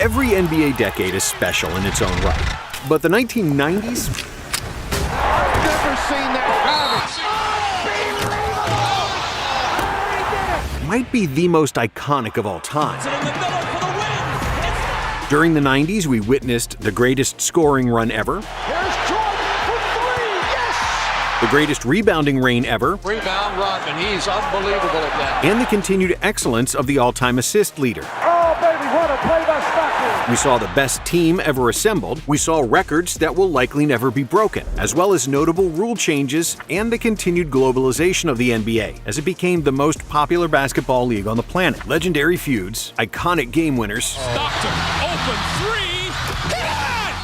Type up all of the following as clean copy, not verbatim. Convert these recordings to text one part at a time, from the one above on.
Every NBA decade is special in its own right. But the 1990s? I've never seen that. Might be the most iconic of all time. During the 90s, we witnessed the greatest scoring run ever. Here's Jordan for three. Yes! The greatest rebounding reign ever. Rebound Rodman. He's unbelievable at that. And the continued excellence of the all-time assist leader. Oh, baby, what a play by Stockton. We saw the best team ever assembled. We saw records that will likely never be broken, as well as notable rule changes and the continued globalization of the NBA as it became the most popular basketball league on the planet. Legendary feuds, iconic game winners, Stockton, open three,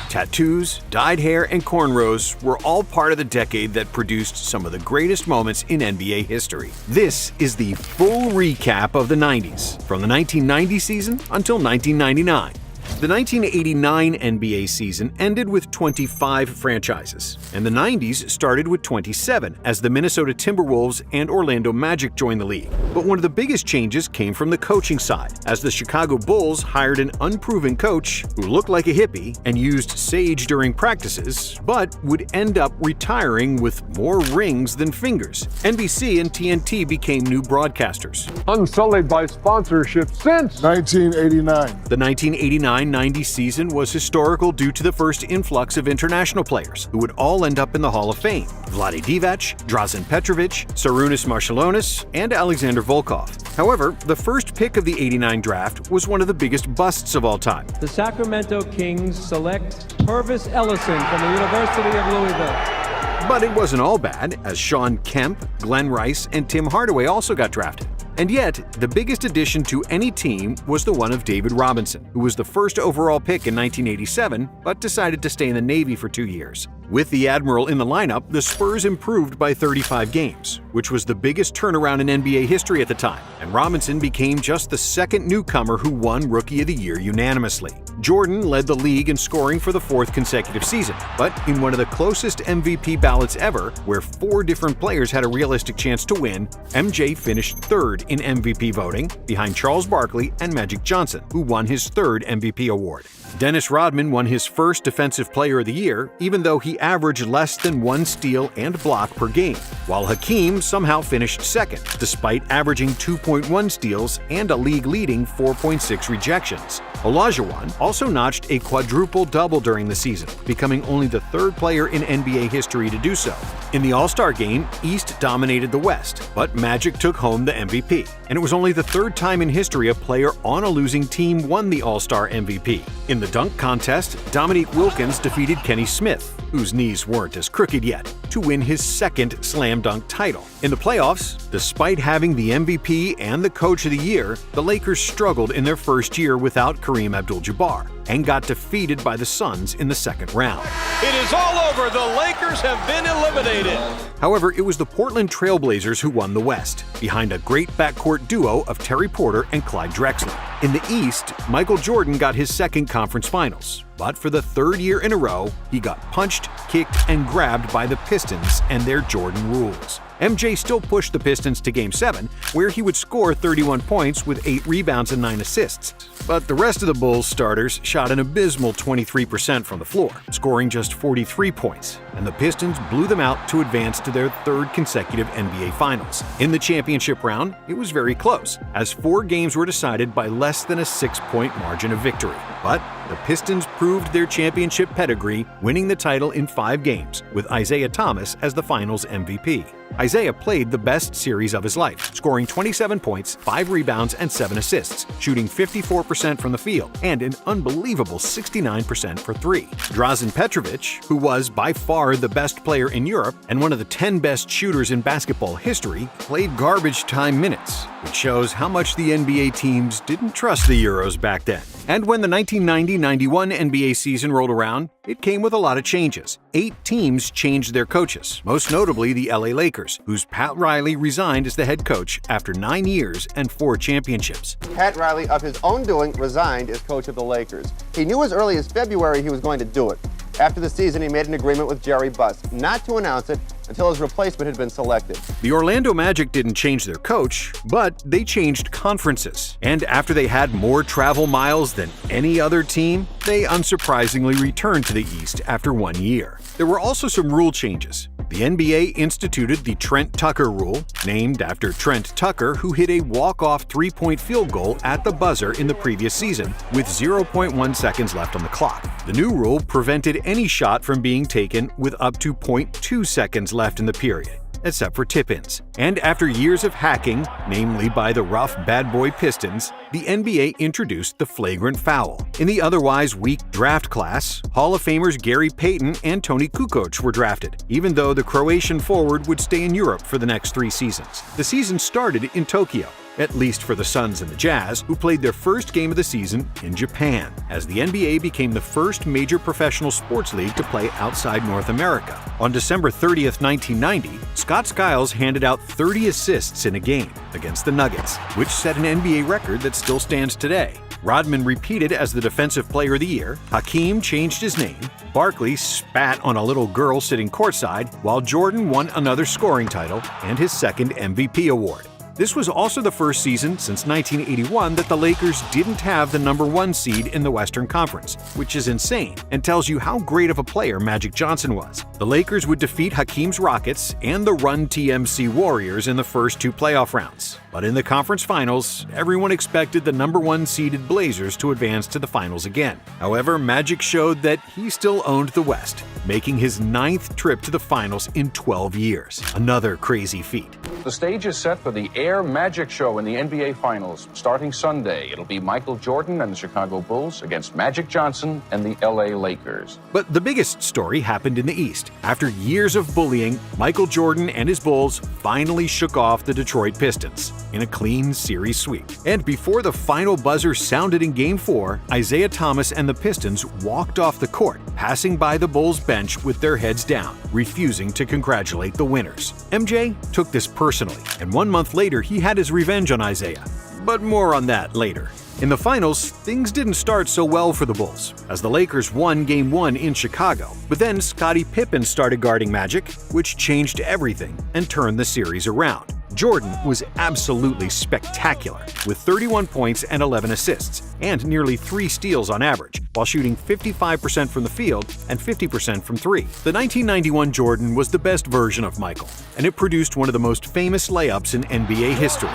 tattoos, dyed hair, and cornrows were all part of the decade that produced some of the greatest moments in NBA history. This is the full recap of the 90s, from the 1990 season until 1999. The 1989 NBA season ended with 25 franchises, and the 90s started with 27 as the Minnesota Timberwolves and Orlando Magic joined the league. But one of the biggest changes came from the coaching side, as the Chicago Bulls hired an unproven coach who looked like a hippie and used sage during practices, but would end up retiring with more rings than fingers. NBC and TNT became new broadcasters. Unsullied by sponsorship since 1989. The 1989-90 season was historical due to the first influx of international players who would all end up in the Hall of Fame. Vlade Divac, Drazen Petrovic, Sarunas Marciulionis, and Alexander Volkov. However, the first pick of the '89 draft was one of the biggest busts of all time. The Sacramento Kings select Purvis Ellison from the University of Louisville. But it wasn't all bad, as Sean Kemp, Glenn Rice, and Tim Hardaway also got drafted. And yet, the biggest addition to any team was the one of David Robinson, who was the first overall pick in 1987, but decided to stay in the Navy for 2 years. With the Admiral in the lineup, the Spurs improved by 35 games, which was the biggest turnaround in NBA history at the time, and Robinson became just the second newcomer who won Rookie of the Year unanimously. Jordan led the league in scoring for the fourth consecutive season, but in one of the closest MVP ballots ever, where 4 different players had a realistic chance to win, MJ finished third in MVP voting, behind Charles Barkley and Magic Johnson, who won his third MVP award. Dennis Rodman won his first Defensive Player of the Year, even though he averaged less than 1 steal and block per game, while Hakeem somehow finished second, despite averaging 2.1 steals and a league-leading 4.6 rejections. Olajuwon also notched a quadruple-double during the season, becoming only the 3rd player in NBA history to do so. In the All-Star game, East dominated the West, but Magic took home the MVP, and it was only the 3rd time in history a player on a losing team won the All-Star MVP. In the dunk contest, Dominique Wilkins defeated Kenny Smith, whose knees weren't as crooked yet, to win his 2nd slam dunk title. In the playoffs, despite having the MVP and the Coach of the Year, the Lakers struggled in their first year without Kareem Abdul-Jabbar and got defeated by the Suns in the 2nd round. It is all over. The Lakers have been eliminated. However, it was the Portland Trailblazers who won the West, behind a great backcourt duo of Terry Porter and Clyde Drexler. In the East, Michael Jordan got his 2nd conference finals, but for the 3rd year in a row, he got punched, kicked, and grabbed by the Pistons and their Jordan rules. MJ still pushed the Pistons to Game 7, where he would score 31 points with 8 rebounds and 9 assists. But the rest of the Bulls starters shot an abysmal 23% from the floor, scoring just 43 points, and the Pistons blew them out to advance to their 3rd consecutive NBA Finals. In the championship round, it was very close, as 4 games were decided by less than a 6-point margin of victory. But the Pistons proved their championship pedigree, winning the title in 5 games, with Isaiah Thomas as the Finals MVP. Isaiah played the best series of his life, scoring 27 points, 5 rebounds, and 7 assists, shooting 54% from the field and an unbelievable 69% for 3. Drazen Petrovic, who was by far the best player in Europe and one of the 10 best shooters in basketball history, played garbage time minutes, which shows how much the NBA teams didn't trust the Euros back then. And when the 1990-91 NBA season rolled around, it came with a lot of changes. 8 teams changed their coaches, most notably the LA Lakers, whose Pat Riley resigned as the head coach after 9 years and 4 championships. Pat Riley, of his own doing, resigned as coach of the Lakers. He knew as early as February he was going to do it. After the season, he made an agreement with Jerry Buss not to announce it until his replacement had been selected. The Orlando Magic didn't change their coach, but they changed conferences. And after they had more travel miles than any other team, they unsurprisingly returned to the East after 1 year. There were also some rule changes. The NBA instituted the Trent Tucker rule, named after Trent Tucker, who hit a walk-off three-point field goal at the buzzer in the previous season with 0.1 seconds left on the clock. The new rule prevented any shot from being taken with up to 0.2 seconds left in the period, except for tip-ins. And after years of hacking, namely by the rough bad boy Pistons, the NBA introduced the flagrant foul. In the otherwise weak draft class, Hall of Famers Gary Payton and Toni Kukoc were drafted, even though the Croatian forward would stay in Europe for the next 3 seasons. The season started in Tokyo, at least for the Suns and the Jazz, who played their first game of the season in Japan, as the NBA became the first major professional sports league to play outside North America. On December 30th, 1990, Scott Skiles handed out 30 assists in a game against the Nuggets, which set an NBA record that still stands today. Rodman repeated as the Defensive Player of the Year, Hakeem changed his name, Barkley spat on a little girl sitting courtside, while Jordan won another scoring title and his second MVP award. This was also the first season since 1981 that the Lakers didn't have the #1 seed in the Western Conference, which is insane and tells you how great of a player Magic Johnson was. The Lakers would defeat Hakeem's Rockets and the Run TMC Warriors in the first 2 playoff rounds. But in the conference finals, everyone expected the #1 seeded Blazers to advance to the finals again. However, Magic showed that he still owned the West, making his 9th trip to the finals in 12 years. Another crazy feat. The stage is set for the Air Magic Show in the NBA Finals. Starting Sunday, it'll be Michael Jordan and the Chicago Bulls against Magic Johnson and the LA Lakers. But the biggest story happened in the East. After years of bullying, Michael Jordan and his Bulls finally shook off the Detroit Pistons in a clean series sweep. And before the final buzzer sounded in Game 4, Isaiah Thomas and the Pistons walked off the court, passing by the Bulls bench with their heads down, refusing to congratulate the winners. MJ took this personally, and 1 month later he had his revenge on Isaiah. But more on that later. In the finals, things didn't start so well for the Bulls, as the Lakers won Game 1 in Chicago. But then Scottie Pippen started guarding Magic, which changed everything and turned the series around. Jordan was absolutely spectacular, with 31 points and 11 assists, and nearly 3 steals on average, while shooting 55% from the field and 50% from 3. The 1991 Jordan was the best version of Michael, and it produced one of the most famous layups in NBA history.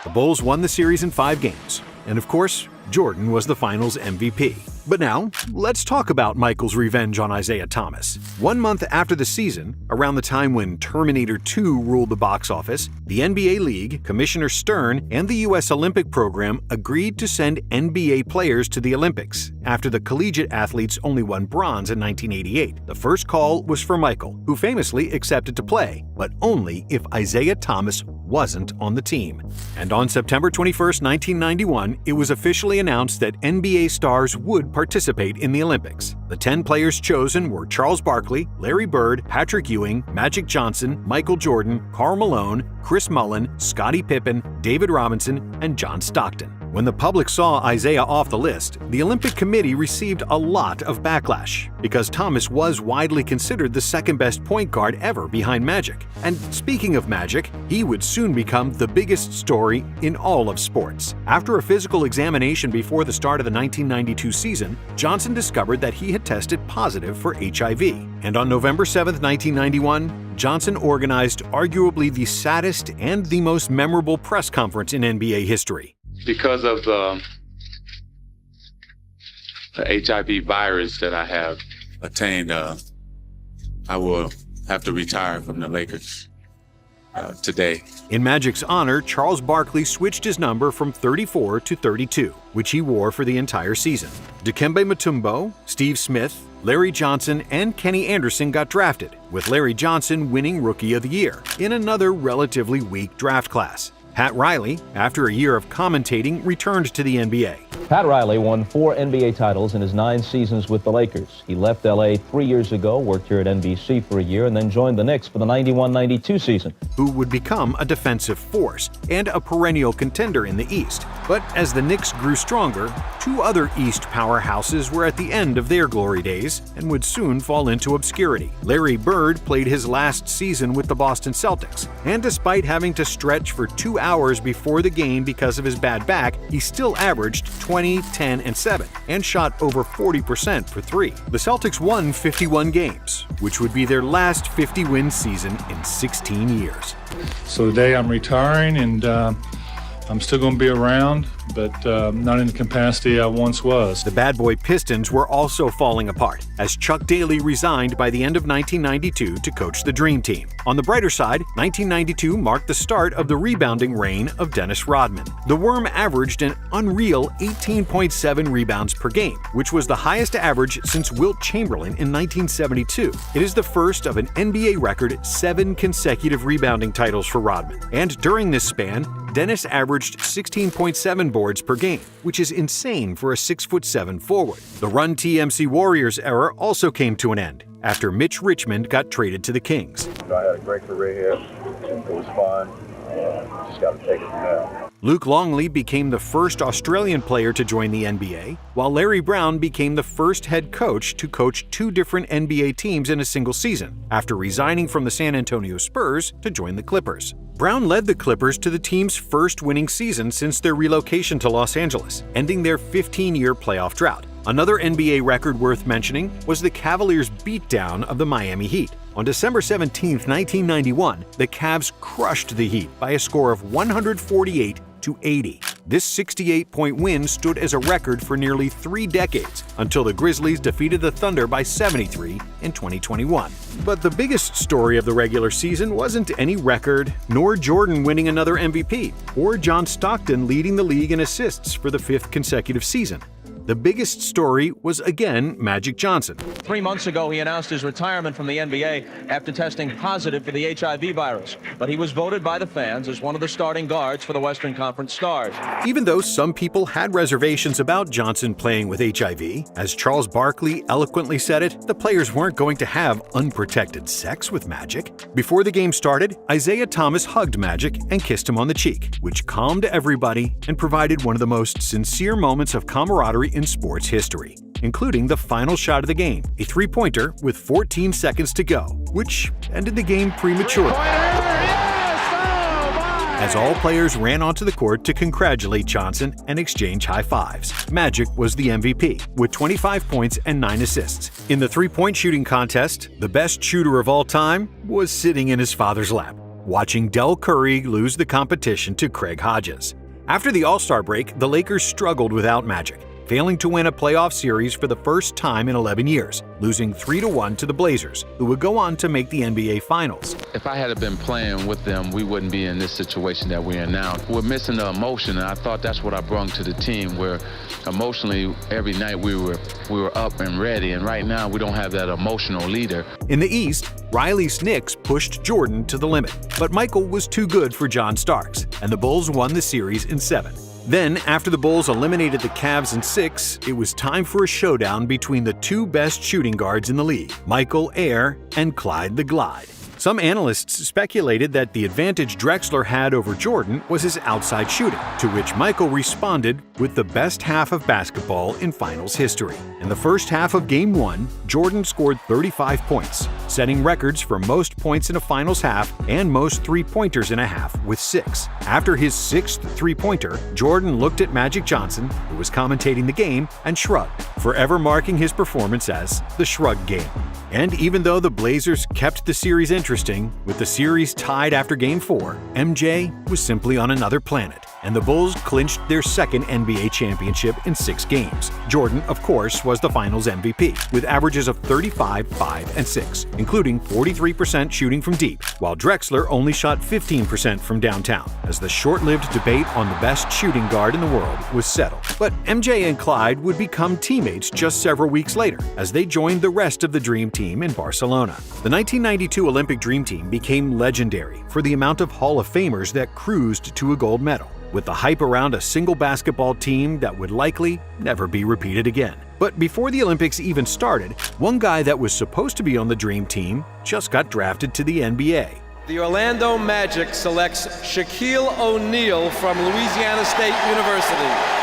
The Bulls won the series in 5 games, and of course, Jordan was the finals MVP. But now, let's talk about Michael's revenge on Isaiah Thomas. 1 month after the season, around the time when Terminator 2 ruled the box office, the NBA League, Commissioner Stern, and the U.S. Olympic program agreed to send NBA players to the Olympics after the collegiate athletes only won bronze in 1988. The first call was for Michael, who famously accepted to play, but only if Isaiah Thomas wasn't on the team. And on September 21, 1991, it was officially announced that NBA stars would participate in the Olympics. The 10 players chosen were Charles Barkley, Larry Bird, Patrick Ewing, Magic Johnson, Michael Jordan, Karl Malone, Chris Mullin, Scottie Pippen, David Robinson, and John Stockton. When the public saw Isaiah off the list, the Olympic Committee received a lot of backlash, because Thomas was widely considered the second-best point guard ever behind Magic. And speaking of Magic, he would soon become the biggest story in all of sports. After a physical examination before the start of the 1992 season, Johnson discovered that he had tested positive for HIV. And on November 7, 1991, Johnson organized arguably the saddest and the most memorable press conference in NBA history. Because of the HIV virus that I have attained, I will have to retire from the Lakers today. In Magic's honor, Charles Barkley switched his number from 34 to 32, which he wore for the entire season. Dikembe Mutombo, Steve Smith, Larry Johnson, and Kenny Anderson got drafted, with Larry Johnson winning Rookie of the Year in another relatively weak draft class. Pat Riley, after a year of commentating, returned to the NBA. Pat Riley won 4 NBA titles in his 9 seasons with the Lakers. He left L.A. 3 years ago, worked here at NBC for a year, and then joined the Knicks for the 91-92 season. Who would become a defensive force and a perennial contender in the East. But as the Knicks grew stronger, 2 other East powerhouses were at the end of their glory days and would soon fall into obscurity. Larry Bird played his last season with the Boston Celtics, and despite having to stretch for 2 hours before the game because of his bad back, he still averaged 20, 10, and 7, and shot over 40% for 3. The Celtics won 51 games, which would be their last 50-win season in 16 years. So today I'm retiring, and I'm still going to be around, but not in the capacity I once was. The bad boy Pistons were also falling apart, as Chuck Daly resigned by the end of 1992 to coach the Dream Team. On the brighter side, 1992 marked the start of the rebounding reign of Dennis Rodman. The Worm averaged an unreal 18.7 rebounds per game, which was the highest average since Wilt Chamberlain in 1972. It is the first of an NBA record 7 consecutive rebounding titles for Rodman. And during this span, Dennis averaged 16.7 boards per game, which is insane for a 6'7" forward. The Run TMC Warriors era also came to an end after Mitch Richmond got traded to the Kings. I had a great career here. It was fun. Just got to take it from there. Luke Longley became the first Australian player to join the NBA, while Larry Brown became the first head coach to coach 2 different NBA teams in a single season, after resigning from the San Antonio Spurs to join the Clippers. Brown led the Clippers to the team's first winning season since their relocation to Los Angeles, ending their 15-year playoff drought. Another NBA record worth mentioning was the Cavaliers' beatdown of the Miami Heat. On December 17, 1991, the Cavs crushed the Heat by a score of 148-80. This 68-point win stood as a record for nearly 3 decades, until the Grizzlies defeated the Thunder by 73 in 2021. But the biggest story of the regular season wasn't any record, nor Jordan winning another MVP, or John Stockton leading the league in assists for the 5th consecutive season. The biggest story was again Magic Johnson. 3 months ago, he announced his retirement from the NBA after testing positive for the HIV virus. But he was voted by the fans as one of the starting guards for the Western Conference Stars. Even though some people had reservations about Johnson playing with HIV, as Charles Barkley eloquently said it, the players weren't going to have unprotected sex with Magic. Before the game started, Isaiah Thomas hugged Magic and kissed him on the cheek, which calmed everybody and provided one of the most sincere moments of camaraderie in sports history, including the final shot of the game, a 3-pointer with 14 seconds to go, which ended the game prematurely. As all players ran onto the court to congratulate Johnson and exchange high fives. Magic was the MVP, with 25 points and 9 assists. In the 3-point shooting contest, the best shooter of all time was sitting in his father's lap, watching Del Curry lose the competition to Craig Hodges. After the All-Star break, the Lakers struggled without Magic, failing to win a playoff series for the first time in 11 years, losing 3-1 to the Blazers, who would go on to make the NBA Finals. If I had been playing with them, we wouldn't be in this situation that we're in now. We're missing the emotion, and I thought that's what I brought to the team, where emotionally every night we were up and ready, and right now we don't have that emotional leader. In the East, Riley's Knicks pushed Jordan to the limit, but Michael was too good for John Starks, and the Bulls won the series in 7. Then, after the Bulls eliminated the Cavs in 6, it was time for a showdown between the 2 best shooting guards in the league, Michael Air and Clyde the Glide. Some analysts speculated that the advantage Drexler had over Jordan was his outside shooting, to which Michael responded with the best half of basketball in finals history. In the first half of Game 1, Jordan scored 35 points, setting records for most points in a finals half and most 3-pointers in a half with 6. After his 6th 3-pointer, Jordan looked at Magic Johnson, who was commentating the game, and shrugged, forever marking his performance as the Shrug Game. And even though the Blazers kept the series interesting, with the series tied after Game 4, MJ was simply on another planet, and the Bulls clinched their 2nd NBA championship in 6 games. Jordan, of course, was the Finals MVP, with averages of 35, 5, and 6, including 43% shooting from deep, while Drexler only shot 15% from downtown, as the short-lived debate on the best shooting guard in the world was settled. But MJ and Clyde would become teammates just several weeks later as they joined the rest of the Dream Team in Barcelona. The 1992 Olympic Dream Team became legendary for the amount of Hall of Famers that cruised to a gold medal, with the hype around a single basketball team that would likely never be repeated again. But before the Olympics even started, one guy that was supposed to be on the Dream Team just got drafted to the NBA. The Orlando Magic selects Shaquille O'Neal from Louisiana State University.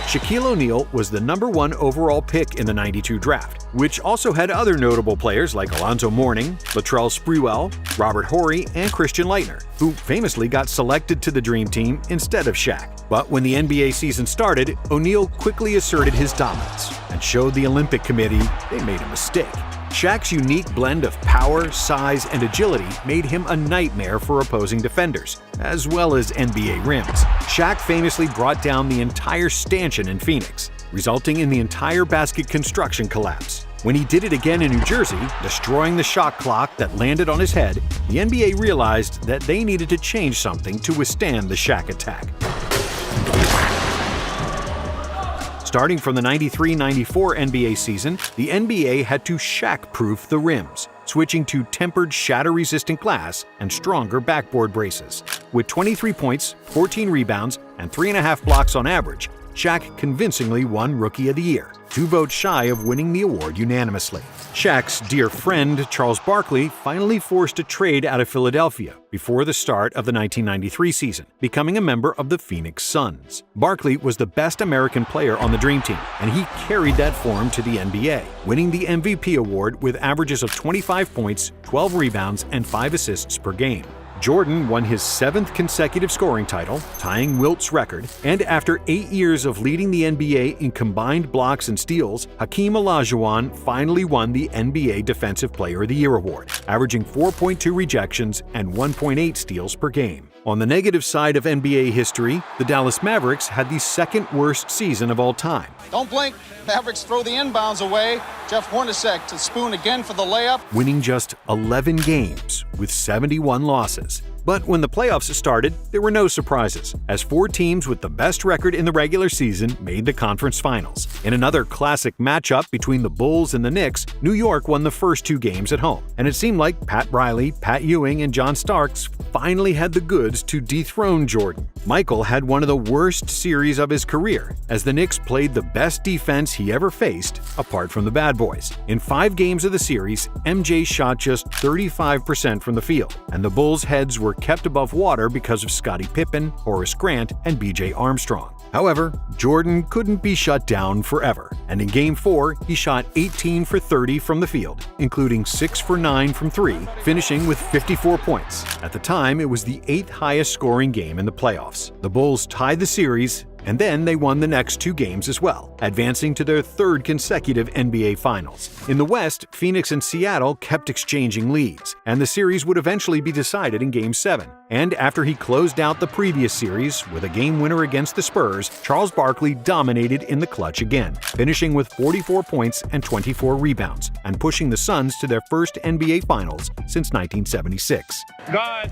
Shaquille O'Neal was the #1 overall pick in the '92 draft, which also had other notable players like Alonzo Mourning, Latrell Sprewell, Robert Horry, and Christian Laettner, who famously got selected to the Dream Team instead of Shaq. But when the NBA season started, O'Neal quickly asserted his dominance and showed the Olympic Committee they made a mistake. Shaq's unique blend of power, size, and agility made him a nightmare for opposing defenders, as well as NBA rims. Shaq famously brought down the entire stanchion in Phoenix, resulting in the entire basket construction collapse. When he did it again in New Jersey, destroying the shot clock that landed on his head, the NBA realized that they needed to change something to withstand the Shaq attack. Starting from the 93-94 NBA season, the NBA had to Shaq-proof the rims, switching to tempered shatter-resistant glass and stronger backboard braces. With 23 points, 14 rebounds, and 3.5 blocks on average, Shaq convincingly won Rookie of the Year, 2 votes shy of winning the award unanimously. Shaq's dear friend, Charles Barkley, finally forced a trade out of Philadelphia before the start of the 1993 season, becoming a member of the Phoenix Suns. Barkley was the best American player on the Dream Team, and he carried that form to the NBA, winning the MVP award with averages of 25 points, 12 rebounds, and 5 assists per game. Jordan won his 7th consecutive scoring title, tying Wilt's record, and after 8 years of leading the NBA in combined blocks and steals, Hakeem Olajuwon finally won the NBA Defensive Player of the Year award, averaging 4.2 rejections and 1.8 steals per game. On the negative side of NBA history, the Dallas Mavericks had the 2nd worst season of all time. Don't blink. Mavericks throw the inbounds away. Jeff Hornacek to Spoon again for the layup. Winning just 11 games with 71 losses. But when the playoffs started, there were no surprises, as 4 teams with the best record in the regular season made the conference finals. In another classic matchup between the Bulls and the Knicks, New York won the first 2 games at home, and it seemed like Pat Riley, Pat Ewing, and John Starks finally had the goods to dethrone Jordan. Michael had one of the worst series of his career, as the Knicks played the best defense he ever faced, apart from the Bad Boys. In 5 games of the series, MJ shot just 35% from the field, and the Bulls' heads were kept above water because of Scottie Pippen, Horace Grant, and B.J. Armstrong. However, Jordan couldn't be shut down forever, and in Game 4, he shot 18 for 30 from the field, including 6 for 9 from 3, finishing with 54 points. At the time, it was the 8th highest scoring game in the playoffs. The Bulls tied the series, and then they won the next 2 games as well, advancing to their 3rd consecutive NBA Finals. In the West, Phoenix and Seattle kept exchanging leads, and the series would eventually be decided in Game 7. And after he closed out the previous series with a game winner against the Spurs, Charles Barkley dominated in the clutch again, finishing with 44 points and 24 rebounds, and pushing the Suns to their first NBA Finals since 1976. God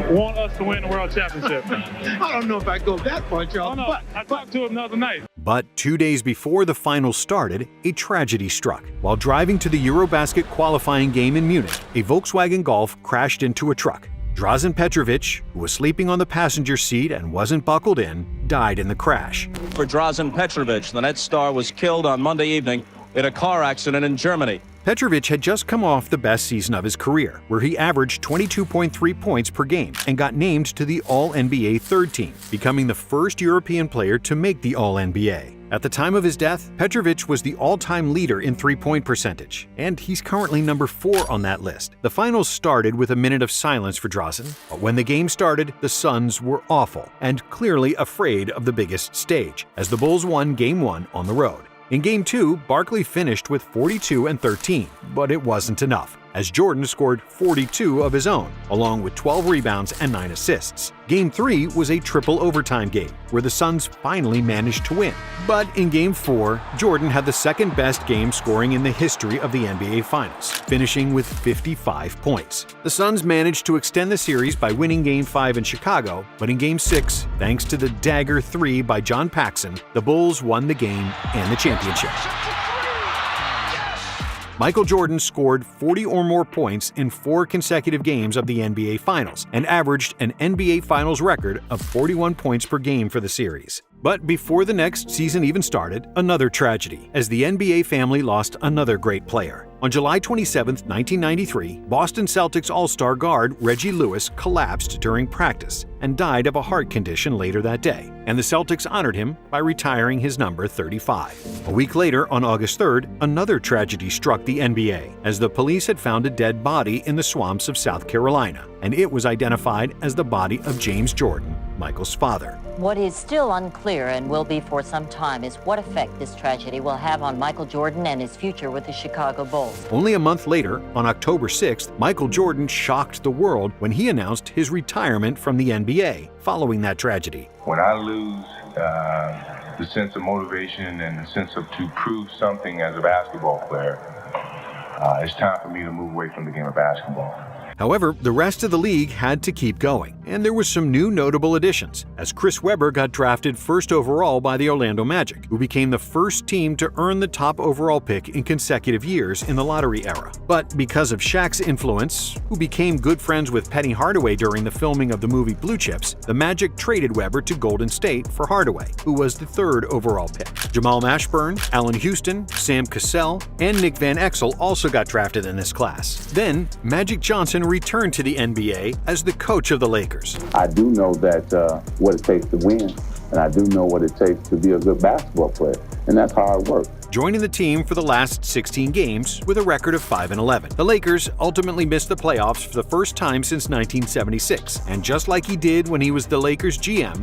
want us to win the World Championship. I don't know if I go that far, Charles. No, I talked to him the other night. But 2 days before the finals started, a tragedy struck. While driving to the Eurobasket qualifying game in Munich, a Volkswagen Golf crashed into a truck. Drazen Petrovic, who was sleeping on the passenger seat and wasn't buckled in, died in the crash. For Drazen Petrovic, the Nets star was killed on Monday evening in a car accident in Germany. Petrovic had just come off the best season of his career, where he averaged 22.3 points per game and got named to the All-NBA 3rd team, becoming the first European player to make the All-NBA. At the time of his death, Petrovic was the all-time leader in three-point percentage, and he's currently number 4 on that list. The finals started with a minute of silence for Drazen, but when the game started, the Suns were awful and clearly afraid of the biggest stage, as the Bulls won Game 1 on the road. In Game 2, Barkley finished with 42 and 13, but it wasn't enough. as Jordan scored 42 of his own, along with 12 rebounds and 9 assists. Game 3 was a triple overtime game, where the Suns finally managed to win. But in Game 4, Jordan had the second best game scoring in the history of the NBA Finals, finishing with 55 points. The Suns managed to extend the series by winning Game 5 in Chicago, but in Game 6, thanks to the dagger 3 by John Paxson, the Bulls won the game and the championship. Michael Jordan scored 40 or more points in 4 consecutive games of the NBA Finals and averaged an NBA Finals record of 41 points per game for the series. But before the next season even started, another tragedy, as the NBA family lost another great player. On July 27, 1993, Boston Celtics All-Star guard Reggie Lewis collapsed during practice and died of a heart condition later that day, and the Celtics honored him by retiring his number 35. A week later, on August 3rd, another tragedy struck the NBA, as the police had found a dead body in the swamps of South Carolina, and it was identified as the body of James Jordan, Michael's father. What is still unclear and will be for some time is what effect this tragedy will have on Michael Jordan and his future with the Chicago Bulls. Only a month later, on October 6th, Michael Jordan shocked the world when he announced his retirement from the NBA following that tragedy. When I lose the sense of motivation and the sense of to prove something as a basketball player, it's time for me to move away from the game of basketball. However, the rest of the league had to keep going, and there were some new notable additions, as Chris Webber got drafted first overall by the Orlando Magic, who became the first team to earn the top overall pick in consecutive years in the lottery era. But because of Shaq's influence, who became good friends with Penny Hardaway during the filming of the movie Blue Chips, the Magic traded Webber to Golden State for Hardaway, who was the third overall pick. Jamal Mashburn, Allen Houston, Sam Cassell, and Nick Van Exel also got drafted in this class. Then, Magic Johnson returned to the NBA as the coach of the Lakers. I do know that what it takes to win, and I do know what it takes to be a good basketball player, and that's hard work. Joining the team for the last 16 games with a record of 5-11. The Lakers ultimately missed the playoffs for the first time since 1976, and just like he did when he was the Lakers GM,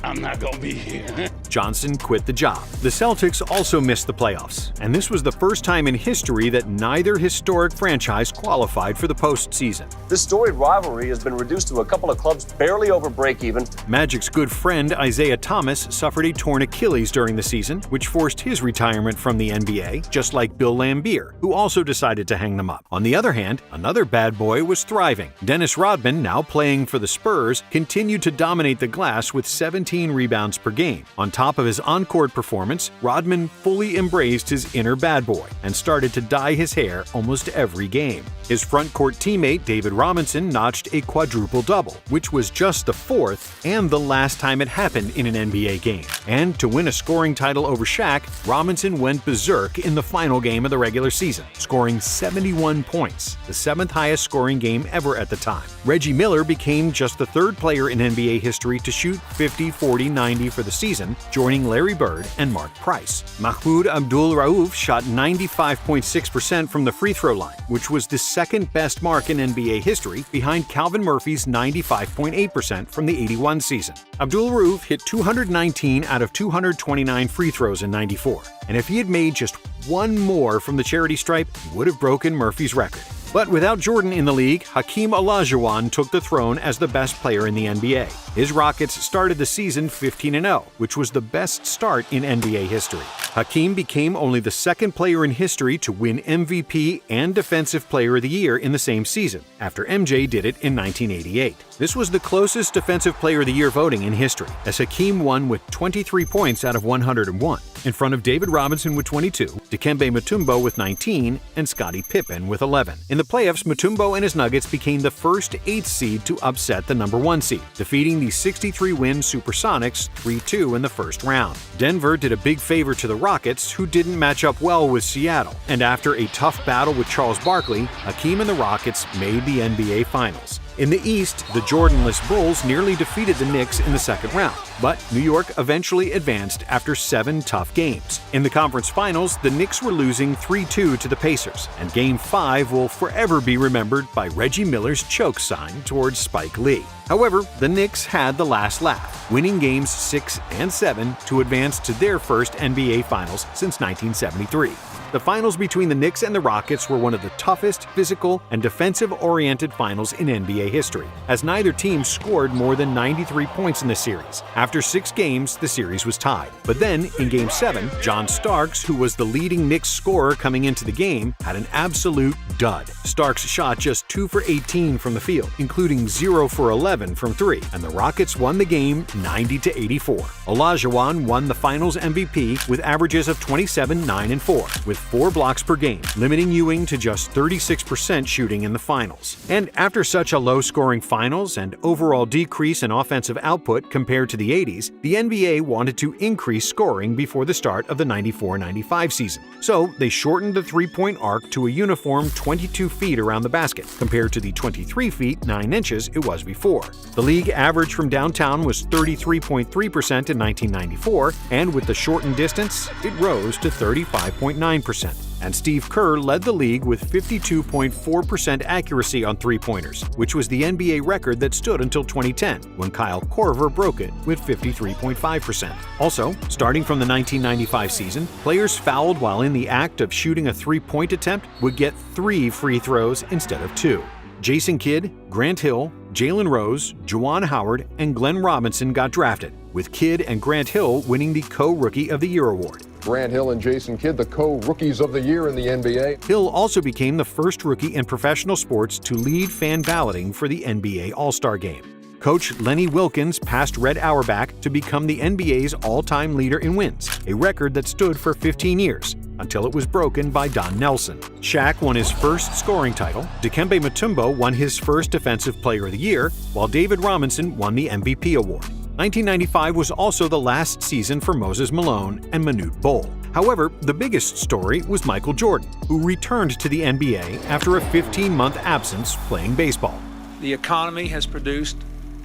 I'm not gonna be here. Johnson quit the job. The Celtics also missed the playoffs, and this was the first time in history that neither historic franchise qualified for the postseason. This storied rivalry has been reduced to a couple of clubs barely over break-even. Magic's good friend Isaiah Thomas suffered a torn Achilles during the season, which forced his retirement from the NBA, just like Bill Laimbeer, who also decided to hang them up. On the other hand, another bad boy was thriving. Dennis Rodman, now playing for the Spurs, continued to dominate the glass with 17 rebounds per game. On top of his on-court performance, Rodman fully embraced his inner bad boy and started to dye his hair almost every game. His front-court teammate David Robinson notched a quadruple-double, which was just the fourth and the last time it happened in an NBA game. And to win a scoring title over Shaq, Robinson went berserk in the final game of the regular season, scoring 71 points, the 7th highest scoring game ever at the time. Reggie Miller became just the third player in NBA history to shoot 50, 40, 90 for the season, joining Larry Bird and Mark Price. Mahmoud Abdul-Rauf shot 95.6% from the free throw line, which was the second best mark in NBA history, behind Calvin Murphy's 95.8% from the 81 season. Abdul-Rauf hit 219 out of 229 free throws in '94, and if he had made just one more from the charity stripe, he would have broken Murphy's record. But without Jordan in the league, Hakeem Olajuwon took the throne as the best player in the NBA. His Rockets started the season 15-0, which was the best start in NBA history. Hakeem became only the second player in history to win MVP and Defensive Player of the Year in the same season, after MJ did it in 1988. This was the closest Defensive Player of the Year voting in history, as Hakeem won with 23 points out of 101, in front of David Robinson with 22, Dikembe Mutombo with 19, and Scottie Pippen with 11. In the playoffs, Mutombo and his Nuggets became the first 8th seed to upset the number 1 seed, defeating the 63-win Supersonics 3-2 in the first round. Denver did a big favor to the Rockets, who didn't match up well with Seattle, and after a tough battle with Charles Barkley, Hakeem and the Rockets made the NBA Finals. In the East, the Jordanless Bulls nearly defeated the Knicks in the second round, but New York eventually advanced after 7 tough games. In the conference finals, the Knicks were losing 3-2 to the Pacers, and Game 5 will forever be remembered by Reggie Miller's choke sign towards Spike Lee. However, the Knicks had the last laugh, winning Games 6 and 7 to advance to their first NBA Finals since 1973. The finals between the Knicks and the Rockets were one of the toughest physical and defensive-oriented finals in NBA history, as neither team scored more than 93 points in the series. After 6 games, the series was tied. But then, in Game 7, John Starks, who was the leading Knicks scorer coming into the game, had an absolute dud. Starks shot just 2 for 18 from the field, including 0 for 11 from 3, and the Rockets won the game 90-84. Olajuwon won the Finals MVP with averages of 27, 9, and 4, with 4 blocks per game, limiting Ewing to just 36% shooting in the finals. And after such a low-scoring finals and overall decrease in offensive output compared to the 80s, the NBA wanted to increase scoring before the start of the 94-95 season. So they shortened the three-point arc to a uniform 22 feet around the basket, compared to the 23 feet 9 inches it was before. The league average from downtown was 33.3% in 1994, and with the shortened distance, it rose to 35.9%. And Steve Kerr led the league with 52.4% accuracy on three-pointers, which was the NBA record that stood until 2010, when Kyle Korver broke it with 53.5%. Also, starting from the 1995 season, players fouled while in the act of shooting a three-point attempt would get 3 free throws instead of 2. Jason Kidd, Grant Hill, Jalen Rose, Juwan Howard, and Glenn Robinson got drafted, with Kidd and Grant Hill winning the Co-Rookie of the Year award. Grant Hill and Jason Kidd, the co-rookies of the year in the NBA. Hill also became the first rookie in professional sports to lead fan balloting for the NBA All-Star Game. Coach Lenny Wilkins passed Red Auerbach to become the NBA's all-time leader in wins, a record that stood for 15 years, until it was broken by Don Nelson. Shaq won his first scoring title, Dikembe Mutombo won his first Defensive Player of the Year, while David Robinson won the MVP award. 1995 was also the last season for Moses Malone and Manute Bol. However, the biggest story was Michael Jordan, who returned to the NBA after a 15-month absence playing baseball. The economy has produced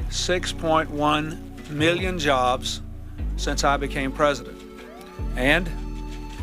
6.1 million jobs since I became president. And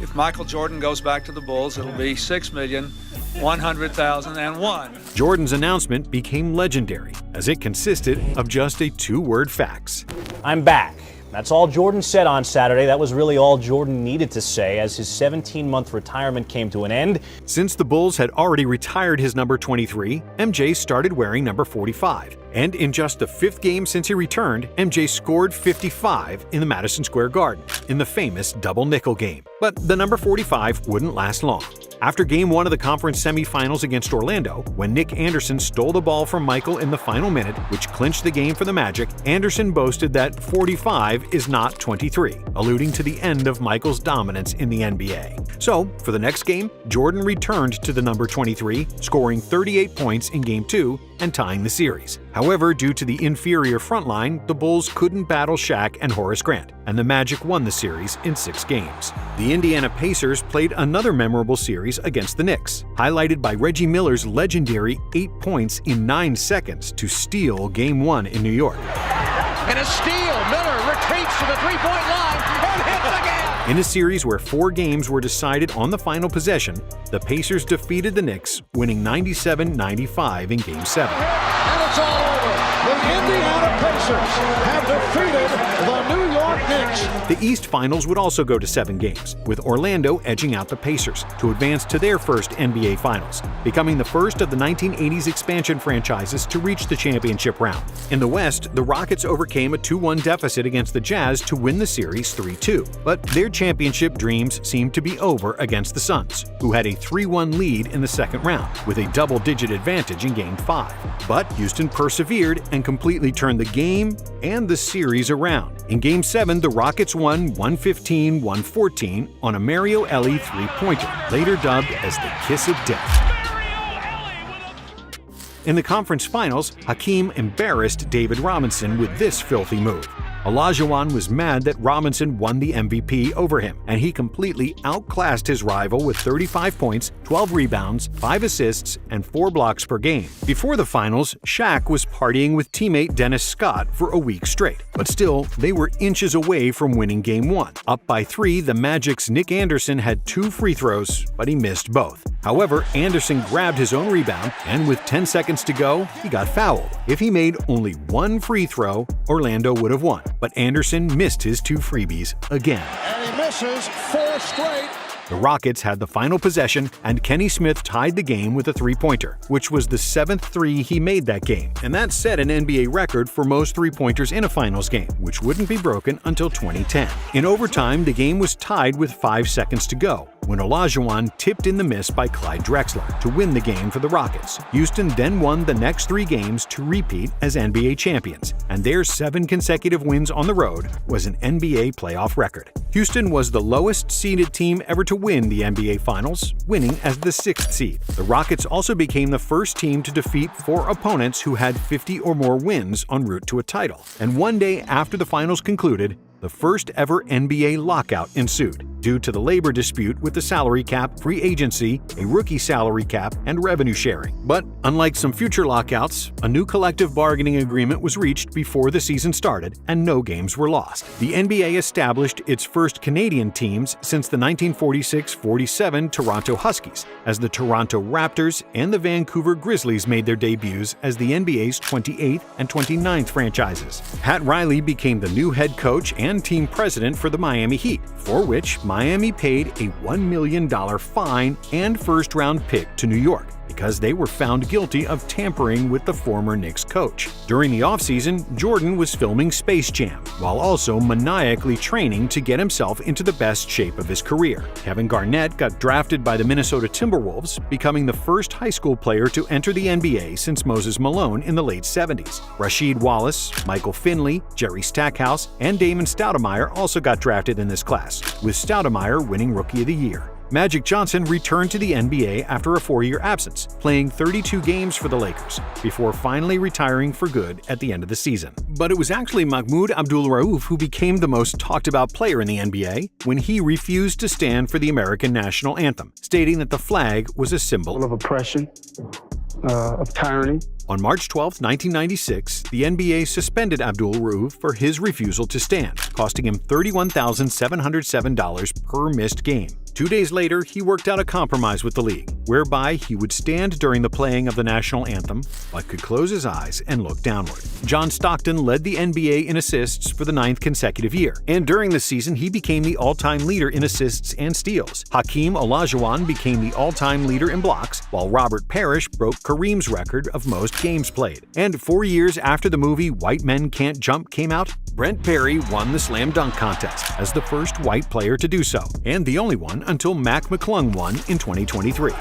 if Michael Jordan goes back to the Bulls, it'll be 6,100,001. Jordan's announcement became legendary, as it consisted of just a 2-word fax. I'm back. That's all Jordan said on Saturday. That was really all Jordan needed to say as his 17-month retirement came to an end. Since the Bulls had already retired his number 23, MJ started wearing number 45. And in just the 5th game since he returned, MJ scored 55 in the Madison Square Garden in the famous double nickel game. But the number 45 wouldn't last long. After Game 1 of the conference semifinals against Orlando, when Nick Anderson stole the ball from Michael in the final minute, which clinched the game for the Magic, Anderson boasted that 45 is not 23, alluding to the end of Michael's dominance in the NBA. So, for the next game, Jordan returned to the number 23, scoring 38 points in Game 2 and tying the series. However, due to the inferior front line, the Bulls couldn't battle Shaq and Horace Grant, and the Magic won the series in 6 games. The Indiana Pacers played another memorable series against the Knicks, highlighted by Reggie Miller's legendary 8 points in 9 seconds to steal Game 1 in New York. And a steal. Miller retreats to the three-point line and hits again. In a series where 4 games were decided on the final possession, the Pacers defeated the Knicks, winning 97-95 in Game 7. And it's all over. The Indiana Pacers have defeated the New York Knicks. The East Finals would also go to 7 games, with Orlando edging out the Pacers to advance to their first NBA Finals, becoming the first of the 1980s expansion franchises to reach the championship round. In the West, the Rockets overcame a 2-1 deficit against the Jazz to win the series 3-2, but their championship dreams seemed to be over against the Suns, who had a 3-1 lead in the second round, with a double-digit advantage in Game 5. But Houston persevered and completely turned the game and the series around. In Game 7, the Rockets won 115-114 on a Mario Elie three-pointer, later dubbed as the Kiss of Death. In the conference finals, Hakeem embarrassed David Robinson with this filthy move. Olajuwon was mad that Robinson won the MVP over him, and he completely outclassed his rival with 35 points, 12 rebounds, 5 assists, and 4 blocks per game. Before the finals, Shaq was partying with teammate Dennis Scott for a week straight, but still, they were inches away from winning Game 1. Up by 3, the Magic's Nick Anderson had 2 free throws, but he missed both. However, Anderson grabbed his own rebound, and with 10 seconds to go, he got fouled. If he made only 1 free throw, Orlando would have won. But Anderson missed his 2 freebies again. And he misses 4 straight. The Rockets had the final possession, and Kenny Smith tied the game with a three-pointer, which was the 7th three he made that game, and that set an NBA record for most three-pointers in a finals game, which wouldn't be broken until 2010. In overtime, the game was tied with 5 seconds to go, when Olajuwon tipped in the miss by Clyde Drexler to win the game for the Rockets. Houston then won the next 3 games to repeat as NBA champions, and their 7 consecutive wins on the road was an NBA playoff record. Houston was the lowest-seeded team ever to win the NBA Finals, winning as the 6th seed. The Rockets also became the first team to defeat 4 opponents who had 50 or more wins en route to a title. And one day after the finals concluded, the first ever NBA lockout ensued due to the labor dispute with the salary cap, free agency, a rookie salary cap, and revenue sharing. But unlike some future lockouts, a new collective bargaining agreement was reached before the season started and no games were lost. The NBA established its first Canadian teams since the 1946-47 Toronto Huskies, as the Toronto Raptors and the Vancouver Grizzlies made their debuts as the NBA's 28th and 29th franchises. Pat Riley became the new head coach and team president for the Miami Heat, for which Miami paid a $1 million fine and first-round pick to New York because they were found guilty of tampering with the former Knicks coach. During the offseason, Jordan was filming Space Jam, while also maniacally training to get himself into the best shape of his career. Kevin Garnett got drafted by the Minnesota Timberwolves, becoming the first high school player to enter the NBA since Moses Malone in the late 70s. Rasheed Wallace, Michael Finley, Jerry Stackhouse, and Damon Stoudemire also got drafted in this class, with Stoudemire winning Rookie of the Year. Magic Johnson returned to the NBA after a 4-year absence, playing 32 games for the Lakers, before finally retiring for good at the end of the season. But it was actually Mahmoud Abdul-Rauf who became the most talked-about player in the NBA when he refused to stand for the American national anthem, stating that the flag was a symbol of oppression, of tyranny. On March 12, 1996, the NBA suspended Abdul-Rauf for his refusal to stand, costing him $31,707 per missed game. 2 days later, he worked out a compromise with the league, whereby he would stand during the playing of the national anthem, but could close his eyes and look downward. John Stockton led the NBA in assists for the 9th consecutive year, and during the season he became the all-time leader in assists and steals. Hakeem Olajuwon became the all-time leader in blocks, while Robert Parrish broke Kareem's record of most games played. And 4 years after the movie White Men Can't Jump came out, Brent Barry won the slam dunk contest as the first white player to do so, and the only one until Mac McClung won in 2023.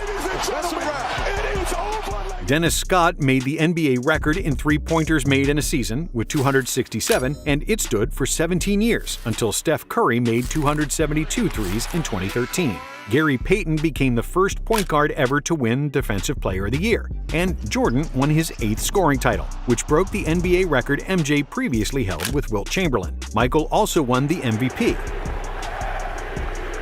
Dennis Scott made the NBA record in three-pointers made in a season with 267, and it stood for 17 years until Steph Curry made 272 threes in 2013. Gary Payton became the first point guard ever to win Defensive Player of the Year, and Jordan won his 8th scoring title, which broke the NBA record MJ previously held with Wilt Chamberlain. Michael also won the MVP,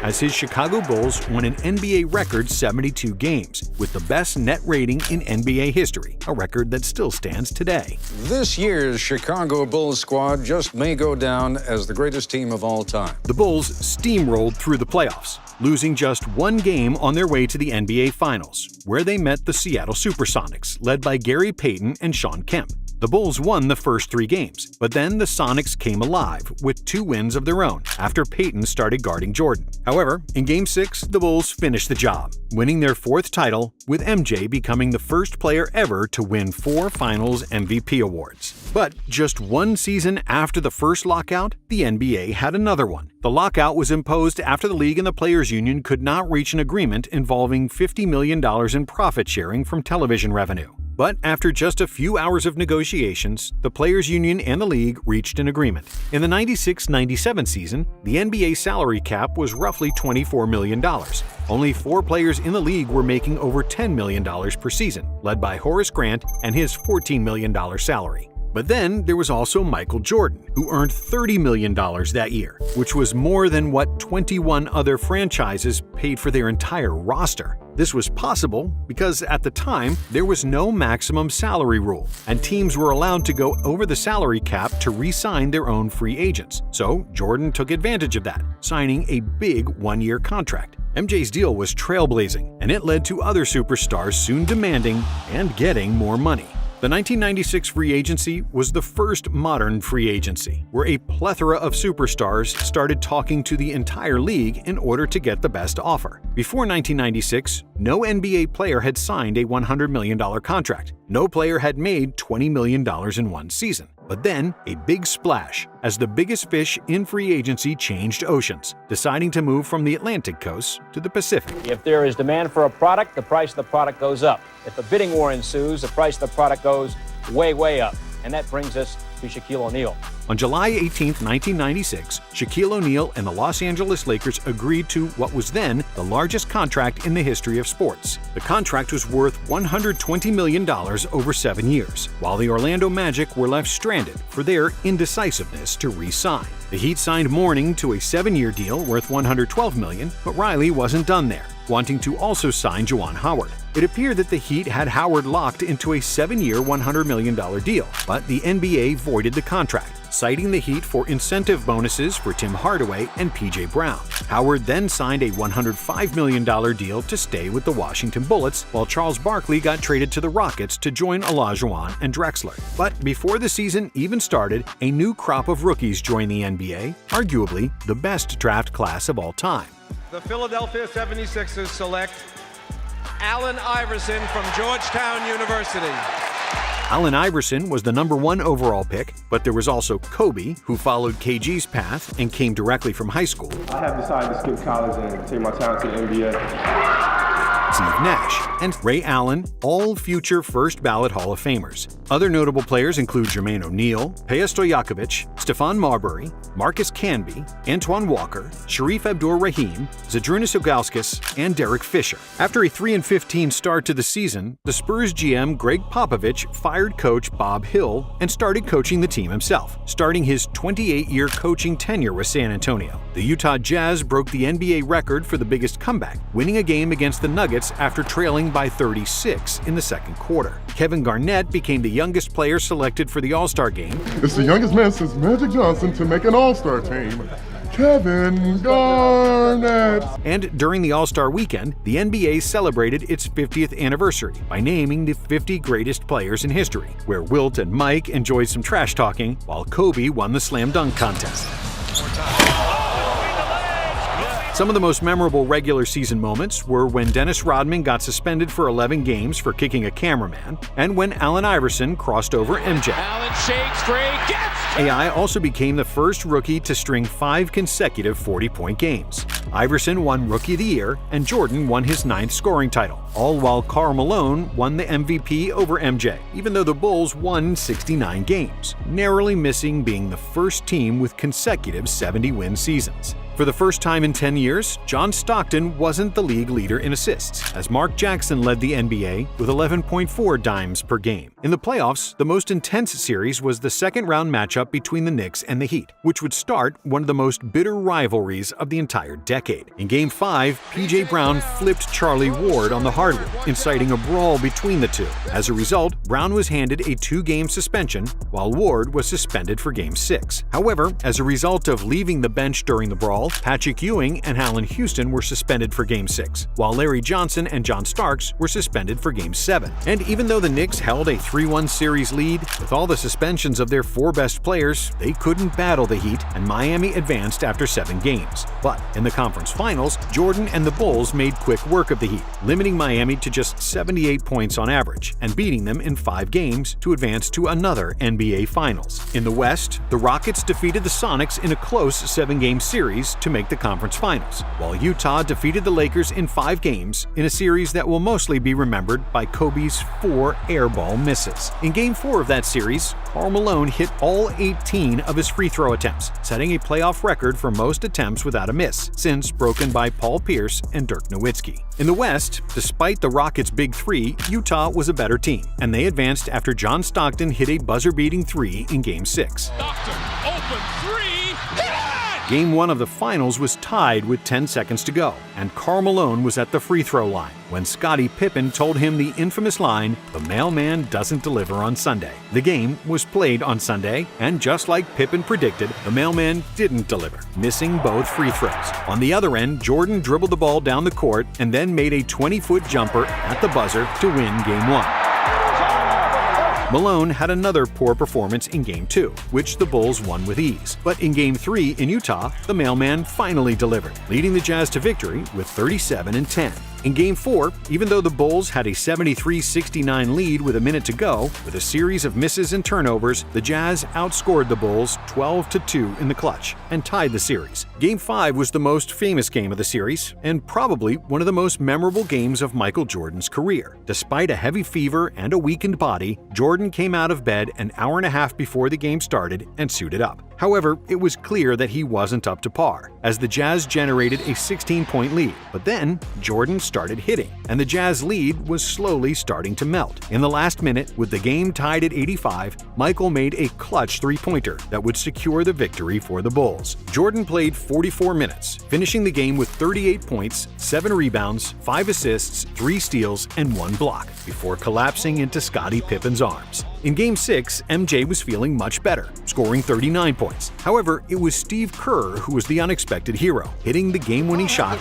as his Chicago Bulls won an NBA record 72 games, with the best net rating in NBA history, a record that still stands today. This year's Chicago Bulls squad just may go down as the greatest team of all time. The Bulls steamrolled through the playoffs, losing just 1 game on their way to the NBA Finals, where they met the Seattle Supersonics, led by Gary Payton and Shawn Kemp. The Bulls won the first 3 games, but then the Sonics came alive with 2 wins of their own after Payton started guarding Jordan. However, in Game 6, the Bulls finished the job, winning their 4th title, with MJ becoming the first player ever to win 4 Finals MVP awards. But just 1 season after the first lockout, the NBA had another one. The lockout was imposed after the league and the players' union could not reach an agreement involving $50 million in profit sharing from television revenue. But after just a few hours of negotiations, the Players' Union and the league reached an agreement. In the 96-97 season, the NBA salary cap was roughly $24 million. Only 4 players in the league were making over $10 million per season, led by Horace Grant and his $14 million salary. But then there was also Michael Jordan, who earned $30 million that year, which was more than what 21 other franchises paid for their entire roster. This was possible because at the time, there was no maximum salary rule, and teams were allowed to go over the salary cap to re-sign their own free agents. So Jordan took advantage of that, signing a big 1-year contract. MJ's deal was trailblazing, and it led to other superstars soon demanding and getting more money. The 1996 free agency was the first modern free agency, where a plethora of superstars started talking to the entire league in order to get the best offer. Before 1996, no NBA player had signed a $100 million contract. No player had made $20 million in one season. But then, a big splash, as the biggest fish in free agency changed oceans, deciding to move from the Atlantic coast to the Pacific. If there is demand for a product, the price of the product goes up. If a bidding war ensues, the price of the product goes way, way up. And that brings us to Shaquille O'Neal. On July 18, 1996, Shaquille O'Neal and the Los Angeles Lakers agreed to what was then the largest contract in the history of sports. The contract was worth $120 million over 7 years, while the Orlando Magic were left stranded for their indecisiveness to re-sign. The Heat signed Mourning to a 7-year deal worth $112 million, but Riley wasn't done there, wanting to also sign Juwan Howard. It appeared that the Heat had Howard locked into a 7-year, $100 million deal, but the NBA voided the contract, citing the Heat for incentive bonuses for Tim Hardaway and P.J. Brown. Howard then signed a $105 million deal to stay with the Washington Bullets, while Charles Barkley got traded to the Rockets to join Olajuwon and Drexler. But before the season even started, a new crop of rookies joined the NBA, arguably the best draft class of all time. The Philadelphia 76ers select Allen Iverson from Georgetown University. Allen Iverson was the #1 overall pick, but there was also Kobe, who followed KG's path and came directly from high school. I have decided to skip college and take my talent to the NBA. Steve Nash, and Ray Allen, all future first-ballot Hall of Famers. Other notable players include Jermaine O'Neal, Peja Stojakovic, Stephon Marbury, Marcus Canby, Antoine Walker, Sharif Abdur-Rahim, Zydrunas Ilgauskas, and Derek Fisher. After a 3-15 start to the season, the Spurs GM Greg Popovich fired coach Bob Hill and started coaching the team himself, starting his 28-year coaching tenure with San Antonio. The Utah Jazz broke the NBA record for the biggest comeback, winning a game against the Nuggets after trailing by 36 in the second quarter. Kevin Garnett became the youngest player selected for the All-Star game. It's the youngest man since Magic Johnson to make an All-Star team, Kevin Garnett. And during the All-Star weekend, the NBA celebrated its 50th anniversary by naming the 50 greatest players in history, where Wilt and Mike enjoyed some trash talking, while Kobe won the slam dunk contest. Some of the most memorable regular season moments were when Dennis Rodman got suspended for 11 games for kicking a cameraman, and when Allen Iverson crossed over MJ. Allen shakes free, gets AI also became the first rookie to string 5 consecutive 40-point games. Iverson won Rookie of the Year, and Jordan won his 9th scoring title, all while Karl Malone won the MVP over MJ, even though the Bulls won 69 games, narrowly missing being the first team with consecutive 70-win seasons. For the first time in 10 years, John Stockton wasn't the league leader in assists, as Mark Jackson led the NBA with 11.4 dimes per game. In the playoffs, the most intense series was the second-round matchup between the Knicks and the Heat, which would start one of the most bitter rivalries of the entire decade. In Game 5, P.J. Brown flipped Charlie Ward on the hardwood, inciting a brawl between the two. As a result, Brown was handed a 2-game suspension, while Ward was suspended for Game 6. However, as a result of leaving the bench during the brawl, Patrick Ewing and Allen Houston were suspended for Game 6, while Larry Johnson and John Starks were suspended for Game 7. And even though the Knicks held a 3-1 series lead, with all the suspensions of their 4 best players, they couldn't battle the Heat, and Miami advanced after 7 games. But in the conference finals, Jordan and the Bulls made quick work of the Heat, limiting Miami to just 78 points on average, and beating them in 5 games to advance to another NBA Finals. In the West, the Rockets defeated the Sonics in a close 7-game series to make the conference finals, while Utah defeated the Lakers in 5 games in a series that will mostly be remembered by Kobe's 4 airball misses. In Game 4 of that series, Karl Malone hit all 18 of his free throw attempts, setting a playoff record for most attempts without a miss, since broken by Paul Pierce and Dirk Nowitzki. In the West, despite the Rockets' big 3, Utah was a better team, and they advanced after John Stockton hit a buzzer-beating 3 in Game 6. Stockton, open 3, hit it! Game 1 of the finals was tied with 10 seconds to go, and Karl Malone was at the free throw line when Scottie Pippen told him the infamous line, "The mailman doesn't deliver on Sunday." The game was played on Sunday, and just like Pippen predicted, the mailman didn't deliver, missing both free throws. On the other end, Jordan dribbled the ball down the court and then made a 20-foot jumper at the buzzer to win Game 1. Malone had another poor performance in Game 2, which the Bulls won with ease. But in Game 3 in Utah, the mailman finally delivered, leading the Jazz to victory with 37-10. In Game 4, even though the Bulls had a 73-69 lead with a minute to go, with a series of misses and turnovers, the Jazz outscored the Bulls 12-2 in the clutch and tied the series. Game 5 was the most famous game of the series and probably one of the most memorable games of Michael Jordan's career. Despite a heavy fever and a weakened body, Jordan came out of bed an hour and a half before the game started and suited up. However, it was clear that he wasn't up to par, as the Jazz generated a 16-point lead. But then, Jordan started hitting, and the Jazz lead was slowly starting to melt. In the last minute, with the game tied at 85, Michael made a clutch three-pointer that would secure the victory for the Bulls. Jordan played 44 minutes, finishing the game with 38 points, 7 rebounds, 5 assists, 3 steals, and 1 block, before collapsing into Scottie Pippen's arms. In Game 6, MJ was feeling much better, scoring 39 points. However, it was Steve Kerr who was the unexpected hero, hitting the game-winning shot,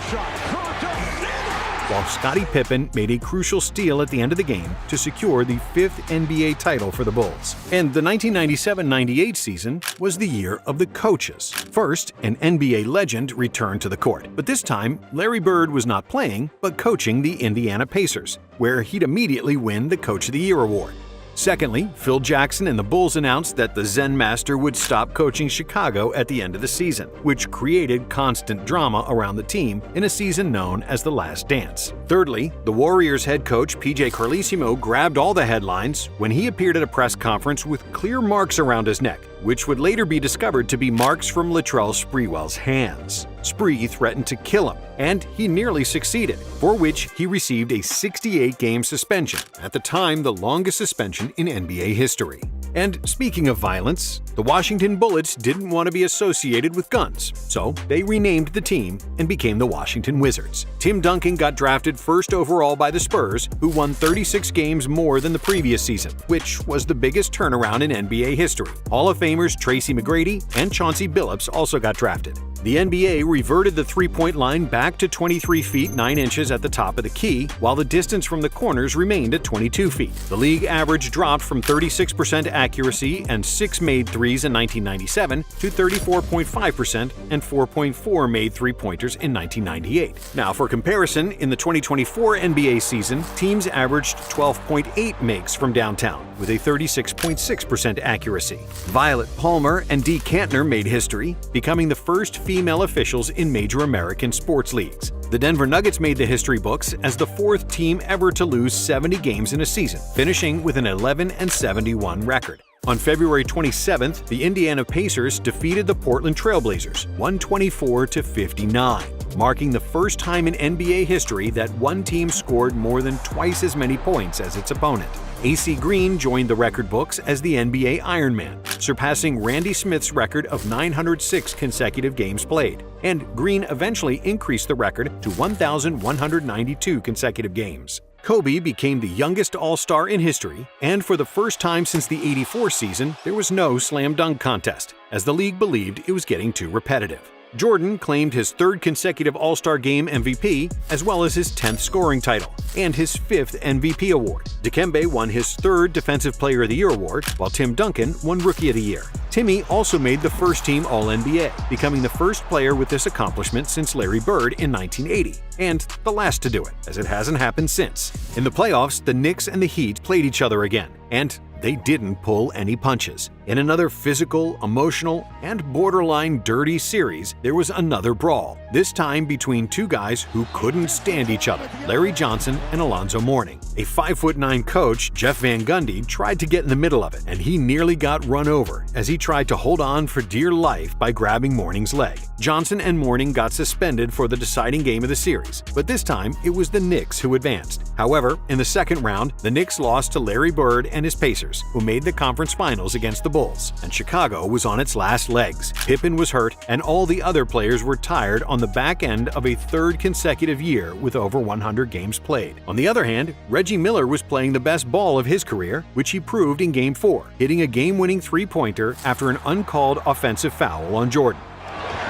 while Scottie Pippen made a crucial steal at the end of the game to secure the 5th NBA title for the Bulls. And the 1997-98 season was the year of the coaches. First, an NBA legend returned to the court, but this time, Larry Bird was not playing, but coaching the Indiana Pacers, where he'd immediately win the Coach of the Year award. Secondly, Phil Jackson and the Bulls announced that the Zen Master would stop coaching Chicago at the end of the season, which created constant drama around the team in a season known as The Last Dance. Thirdly, the Warriors head coach PJ Carlesimo grabbed all the headlines when he appeared at a press conference with clear marks around his neck, which would later be discovered to be marks from Latrell Sprewell's hands. Spree threatened to kill him, and he nearly succeeded, for which he received a 68-game suspension, at the time the longest suspension in NBA history. And speaking of violence, the Washington Bullets didn't want to be associated with guns, so they renamed the team and became the Washington Wizards. Tim Duncan got drafted first overall by the Spurs, who won 36 games more than the previous season, which was the biggest turnaround in NBA history. Hall of Famers Tracy McGrady and Chauncey Billups also got drafted. The NBA reverted the three-point line back to 23 feet 9 inches at the top of the key, while the distance from the corners remained at 22 feet. The league average dropped from 36% accuracy and 6 made threes in 1997 to 34.5% and 4.4 made three-pointers in 1998. Now, for comparison, in the 2024 NBA season, teams averaged 12.8 makes from downtown, with a 36.6% accuracy. Violet Palmer and Dee Kantner made history, becoming the first female officials in major American sports leagues. The Denver Nuggets made the history books as the 4th team ever to lose 70 games in a season, finishing with an 11-71 record. On February 27th, the Indiana Pacers defeated the Portland Trailblazers 124-59, marking the first time in NBA history that one team scored more than twice as many points as its opponent. AC Green joined the record books as the NBA Ironman, surpassing Randy Smith's record of 906 consecutive games played, and Green eventually increased the record to 1,192 consecutive games. Kobe became the youngest All-Star in history, and for the first time since the '84 season, there was no slam dunk contest, as the league believed it was getting too repetitive. Jordan claimed his 3rd consecutive All-Star Game MVP, as well as his 10th scoring title, and his 5th MVP award. Dikembe won his 3rd Defensive Player of the Year award, while Tim Duncan won Rookie of the Year. Timmy also made the first-team All-NBA, becoming the first player with this accomplishment since Larry Bird in 1980, and the last to do it, as it hasn't happened since. In the playoffs, the Knicks and the Heat played each other again, and they didn't pull any punches. In another physical, emotional, and borderline dirty series, there was another brawl, this time between two guys who couldn't stand each other, Larry Johnson and Alonzo Mourning. A 5'9" coach, Jeff Van Gundy, tried to get in the middle of it, and he nearly got run over as he tried to hold on for dear life by grabbing Mourning's leg. Johnson and Mourning got suspended for the deciding game of the series, but this time it was the Knicks who advanced. However, in the second round, the Knicks lost to Larry Bird and his Pacers, who made the conference finals against the Bulls, and Chicago was on its last legs. Pippen was hurt, and all the other players were tired on the back end of a 3rd consecutive year with over 100 games played. On the other hand, Reggie Miller was playing the best ball of his career, which he proved in Game 4, hitting a game-winning three-pointer after an uncalled offensive foul on Jordan.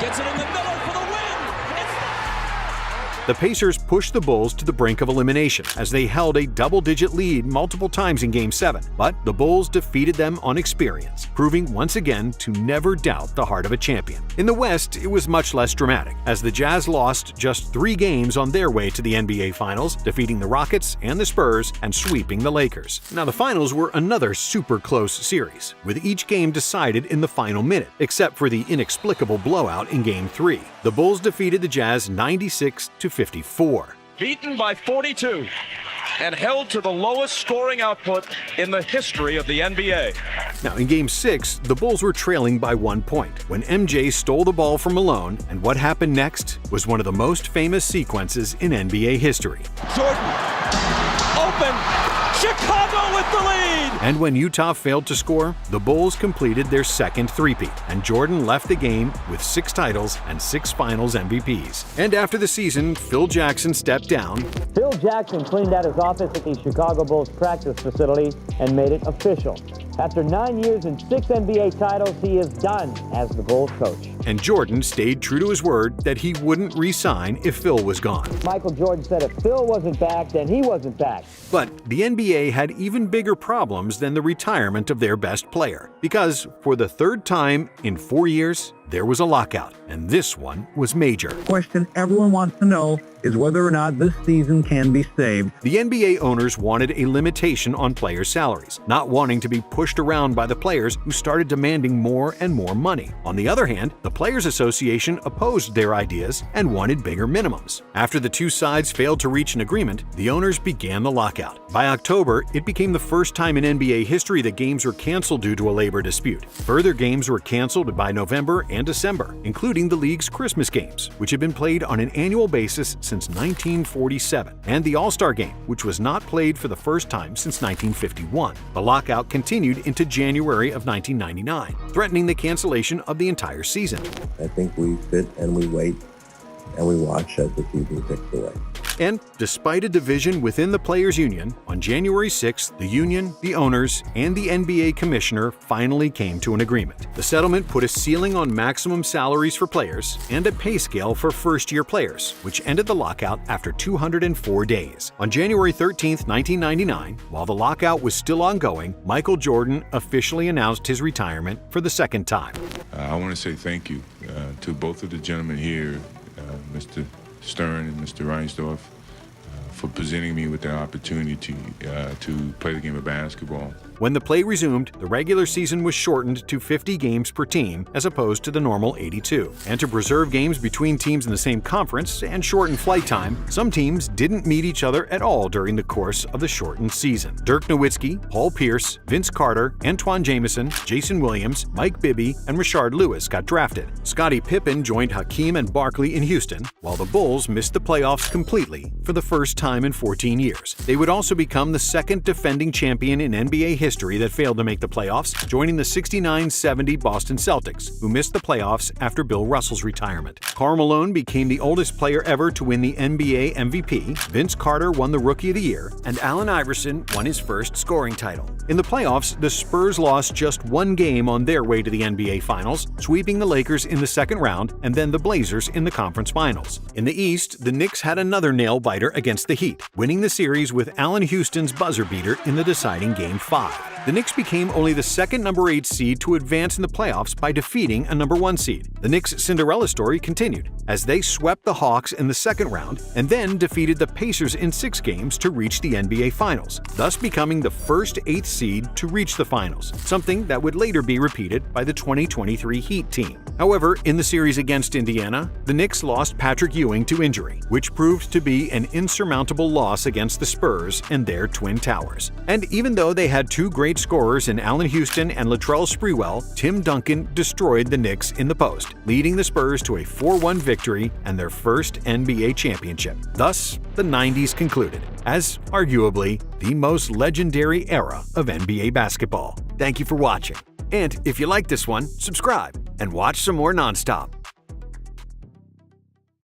Gets it in the middle for the win! The Pacers pushed the Bulls to the brink of elimination as they held a double-digit lead multiple times in Game 7, but the Bulls defeated them on experience, proving once again to never doubt the heart of a champion. In the West, it was much less dramatic, as the Jazz lost just 3 games on their way to the NBA Finals, defeating the Rockets and the Spurs and sweeping the Lakers. Now, the Finals were another super close series, with each game decided in the final minute, except for the inexplicable blowout in Game 3. The Bulls defeated the Jazz 96-54. Beaten by 42 and held to the lowest scoring output in the history of the NBA. Now, in Game 6, the Bulls were trailing by 1 point when MJ stole the ball from Malone, and what happened next was one of the most famous sequences in NBA history. Jordan, open, Chicago with the lead! And when Utah failed to score, the Bulls completed their second three-peat, and Jordan left the game with 6 titles and 6 Finals MVPs. And after the season, Phil Jackson stepped down. Phil Jackson cleaned out his office at the Chicago Bulls practice facility and made it official. After 9 years and 6 NBA titles, he is done as the Bulls coach. And Jordan stayed true to his word that he wouldn't re-sign if Phil was gone. Michael Jordan said if Phil wasn't back, then he wasn't back. But the NBA had even bigger problems than the retirement of their best player, because for the 3rd time in 4 years, there was a lockout, and this one was major. The question everyone wants to know is whether or not this season can be saved. The NBA owners wanted a limitation on players' salaries, not wanting to be pushed around by the players who started demanding more and more money. On the other hand, the Players Association opposed their ideas and wanted bigger minimums. After the two sides failed to reach an agreement, the owners began the lockout. By October, it became the first time in NBA history that games were canceled due to a labor dispute. Further games were canceled by November and December, including the league's Christmas games, which had been played on an annual basis since 1947, and the All-Star Game, which was not played for the first time since 1951. The lockout continued into January of 1999, threatening the cancellation of the entire season. I think we sit and we wait and we watch as the season ticks away. And despite a division within the Players Union, on January 6th, the union, the owners, and the NBA commissioner finally came to an agreement. The settlement put a ceiling on maximum salaries for players and a pay scale for first-year players, which ended the lockout after 204 days. On January 13th, 1999, while the lockout was still ongoing, Michael Jordan officially announced his retirement for the 2nd time. I want to say thank you to both of the gentlemen here, Mr. Stern and Mr. Reinsdorf, for presenting me with the opportunity to play the game of basketball. When the play resumed, the regular season was shortened to 50 games per team as opposed to the normal 82. And to preserve games between teams in the same conference and shorten flight time, some teams didn't meet each other at all during the course of the shortened season. Dirk Nowitzki, Paul Pierce, Vince Carter, Antoine Jameson, Jason Williams, Mike Bibby, and Rashard Lewis got drafted. Scottie Pippen joined Hakeem and Barkley in Houston, while the Bulls missed the playoffs completely for the first time in 14 years. They would also become the 2nd defending champion in NBA history that failed to make the playoffs, joining the 69-70 Boston Celtics, who missed the playoffs after Bill Russell's retirement. Karl Malone became the oldest player ever to win the NBA MVP, Vince Carter won the Rookie of the Year, and Allen Iverson won his first scoring title. In the playoffs, the Spurs lost just 1 game on their way to the NBA Finals, sweeping the Lakers in the 2nd round and then the Blazers in the conference finals. In the East, the Knicks had another nail-biter against the Heat, winning the series with Allen Houston's buzzer beater in the deciding Game 5. The Knicks became only the 2nd number 8 seed to advance in the playoffs by defeating a number 1 seed. The Knicks' Cinderella story continued, as they swept the Hawks in the 2nd round and then defeated the Pacers in 6 games to reach the NBA Finals, thus becoming the first 8th seed to reach the Finals, something that would later be repeated by the 2023 Heat team. However, in the series against Indiana, the Knicks lost Patrick Ewing to injury, which proved to be an insurmountable loss against the Spurs and their Twin Towers. And even though they had 2 great scorers in Allen Houston and Latrell Sprewell, Tim Duncan destroyed the Knicks in the post, leading the Spurs to a 4-1 victory and their first NBA championship. Thus, the 90s concluded as arguably the most legendary era of NBA basketball. Thank you for watching. And if you like this one, subscribe and watch some more nonstop.